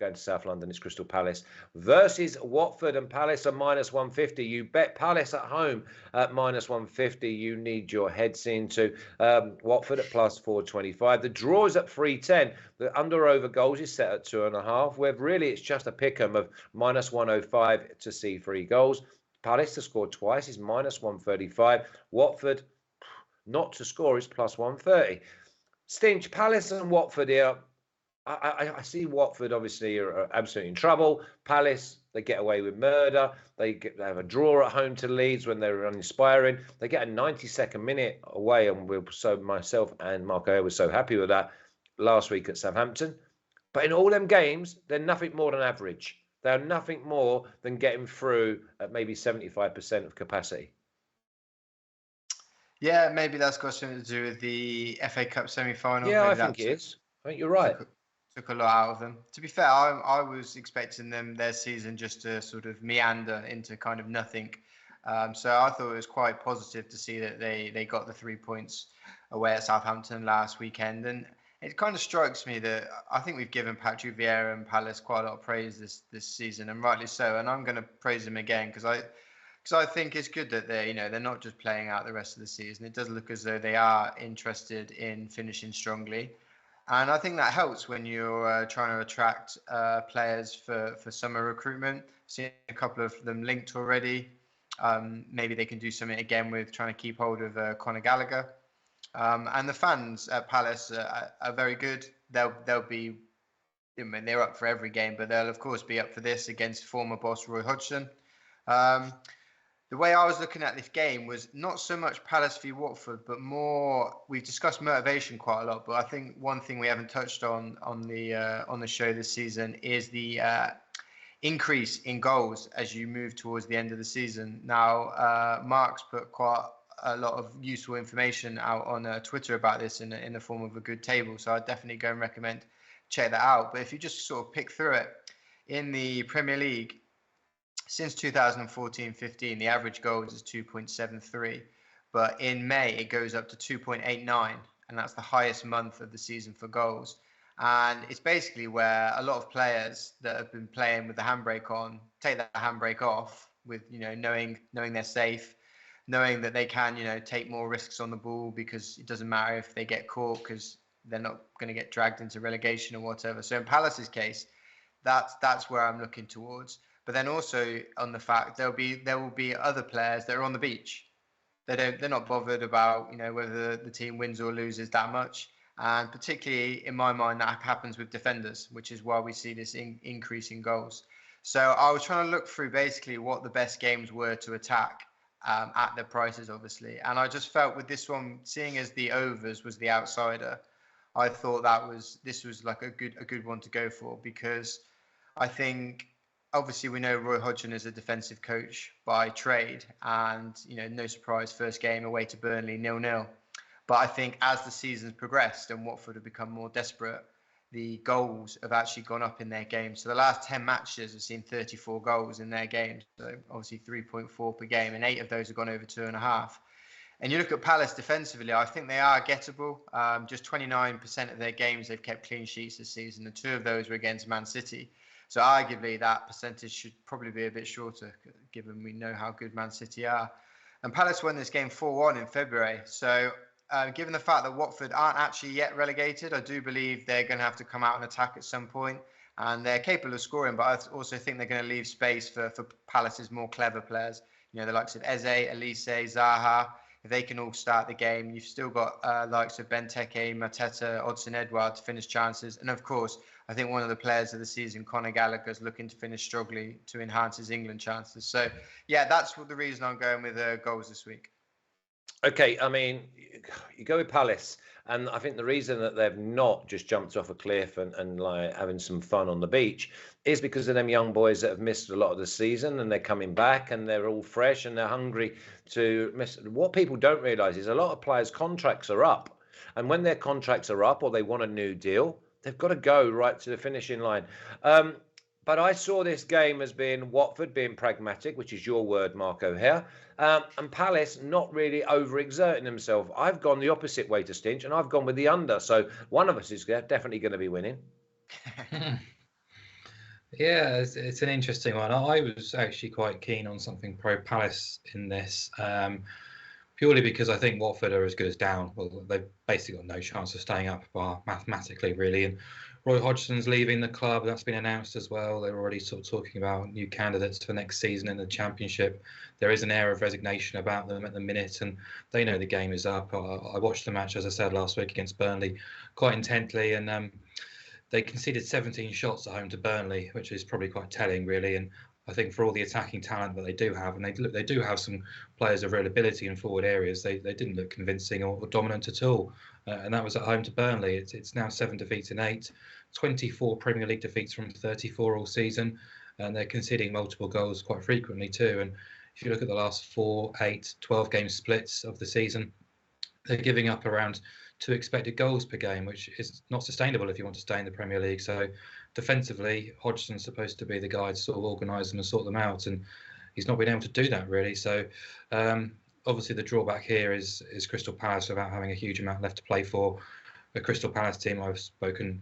going to South London. It's Crystal Palace versus Watford, and Palace are minus 150. You bet Palace at home at minus 150. You need your heads into Watford at plus 425. The draw is at 310. The under/over goals is set at 2.5. Where really it's just a pick'em of minus 105 to see 3 goals. Palace to score twice is minus 135. Watford not to score is plus 130. Stinch, Palace and Watford here. I see Watford obviously are absolutely in trouble. Palace, they get away with murder. They have a draw at home to Leeds when they're uninspiring. They get a 92nd minute away, and myself and Marco were so happy with that last week at Southampton. But in all them games, they're nothing more than average. They're nothing more than getting through at maybe 75% of capacity. Yeah, maybe that's got something to do with the FA Cup semi-final. Yeah, maybe I think it is. I think you're right. Took a lot out of them. To be fair, I was expecting their season just to sort of meander into kind of nothing. So I thought it was quite positive to see that they got the 3 points away at Southampton last weekend. And it kind of strikes me that I think we've given Patrick Vieira and Palace quite a lot of praise this season, and rightly so. And I'm going to praise him again because I think it's good that they're not just playing out the rest of the season. It does look as though they are interested in finishing strongly. And I think that helps when you're trying to attract players for summer recruitment. I've seen a couple of them linked already. Maybe they can do something again with trying to keep hold of Conor Gallagher. And the fans at Palace are very good. They'll be, I mean, they're up for every game, but they'll of course be up for this against former boss Roy Hodgson. The way I was looking at this game was not so much Palace v Watford, but more, we've discussed motivation quite a lot, but I think one thing we haven't touched on the show this season is the increase in goals as you move towards the end of the season. Now, Mark's put quite a lot of useful information out on Twitter about this in the form of a good table, so I'd definitely go and recommend check that out. But if you just sort of pick through it, in the Premier League, since 2014-15, the average goals is 2.73, but in May it goes up to 2.89, and that's the highest month of the season for goals. And it's basically where a lot of players that have been playing with the handbrake on take that handbrake off, with knowing they're safe, knowing that they can take more risks on the ball because it doesn't matter if they get caught because they're not going to get dragged into relegation or whatever. So in Palace's case, that's where I'm looking towards. But then also on the fact there will be other players that are on the beach. They're not bothered about whether the team wins or loses that much. And particularly in my mind, that happens with defenders, which is why we see this increase in goals. So I was trying to look through basically what the best games were to attack at the prices, obviously. And I just felt with this one, seeing as the overs was the outsider, I thought this was like a good one to go for, because I think, obviously, we know Roy Hodgson is a defensive coach by trade, and no surprise, first game away to Burnley 0-0. But I think as the season's progressed and Watford have become more desperate, the goals have actually gone up in their games. So the last 10 matches have seen 34 goals in their games, so obviously 3.4 per game, and 8 of those have gone over 2.5. And you look at Palace defensively, I think they are gettable. Just 29% of their games they've kept clean sheets this season, and 2 of those were against Man City. So arguably that percentage should probably be a bit shorter, given we know how good Man City are. And Palace won this game 4-1 in February. So given the fact that Watford aren't actually yet relegated, I do believe they're going to have to come out and attack at some point. And they're capable of scoring, but I also think they're going to leave space for Palace's more clever players. The likes of Eze, Elise, Zaha. If they can all start the game, you've still got likes of Benteke, Mateta, Odsonne-Edouard to finish chances. And of course, I think one of the players of the season, Conor Gallagher, is looking to finish strongly to enhance his England chances. So, yeah, that's the reason I'm going with goals this week. Okay, I mean, you go with Palace, and I think the reason that they've not just jumped off a cliff and like having some fun on the beach is because of them young boys that have missed a lot of the season, and they're coming back and they're all fresh and they're hungry to miss. What people don't realise is a lot of players' contracts are up, and when their contracts are up or they want a new deal, they've got to go right to the finishing line. But I saw this game as being Watford being pragmatic, which is your word, Marco, here, and Palace not really overexerting themselves. I've gone the opposite way to Stinch, and I've gone with the under. So one of us is definitely going to be winning. Yeah, it's an interesting one. I was actually quite keen on something pro Palace in this, purely because I think Watford are as good as down. Well, they've basically got no chance of staying up, bar mathematically, really. And Roy Hodgson's leaving the club. That's been announced as well. They're already sort of talking about new candidates for next season in the Championship. There is an air of resignation about them at the minute, and they know the game is up. I watched the match, as I said last week, against Burnley quite intently, and they conceded 17 shots at home to Burnley, which is probably quite telling, really. And I think for all the attacking talent that they do have, and they do have some players of real ability in forward areas, they didn't look convincing or dominant at all. And that was at home to Burnley. It's now 7 defeats in 8, 24 Premier League defeats from 34 all season, and they're conceding multiple goals quite frequently too. And if you look at the last 4, 8, 12 game splits of the season, they're giving up around 2 expected goals per game, which is not sustainable if you want to stay in the Premier League. So defensively, Hodgson's supposed to be the guy to sort of organise them and sort them out, and he's not been able to do that really. So obviously the drawback here is Crystal Palace without having a huge amount left to play for. The Crystal Palace team, I've spoken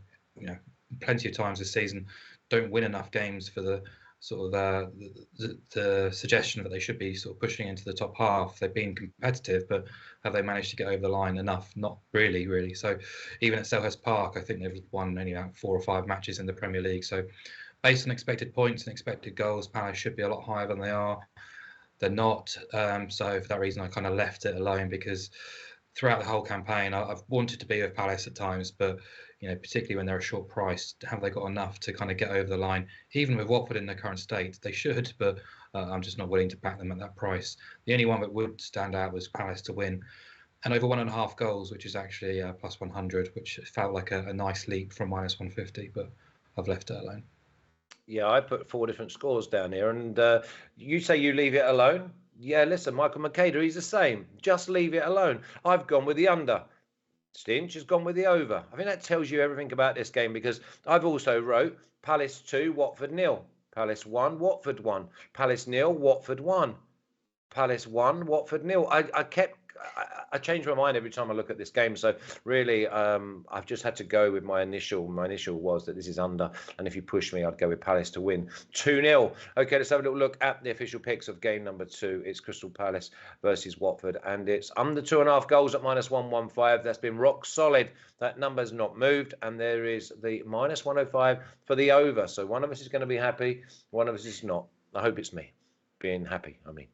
plenty of times this season, don't win enough games for the sort of the suggestion that they should be sort of pushing into the top half. They've been competitive, but have they managed to get over the line enough? Not really. So even at Selhurst Park, I think they've won only about 4 or 5 matches in the Premier League. So based on expected points and expected goals, Palace should be a lot higher than they are. They're not. So for that reason, I kind of left it alone, because throughout the whole campaign, I've wanted to be with Palace at times, but particularly when they're a short price, have they got enough to kind of get over the line? Even with Watford in their current state, they should, but I'm just not willing to back them at that price. The only one that would stand out was Palace to win, and over 1.5 goals, which is actually plus 100, which felt like a nice leap from minus 150, but I've left it alone. Yeah, I put 4 different scores down here, and you say you leave it alone. Yeah, listen, Michael Makeda, he's the same. Just leave it alone. I've gone with the under. Stinch has gone with the over. I think that tells you everything about this game, because I've also wrote Palace 2, Watford 0. Palace 1, Watford 1. Palace 0, Watford 1. Palace 1, Watford 0. I change my mind every time I look at this game. So really, I've just had to go with my initial. My initial was that this is under, and if you push me, I'd go with Palace to win 2-0. Okay, let's have a little look at the official picks of game number 2. It's Crystal Palace versus Watford, and it's under 2.5 goals at minus 115. That's been rock solid. That number's not moved, and there is the minus 105 for the over. So one of us is going to be happy, one of us is not. I hope it's me being happy. I mean.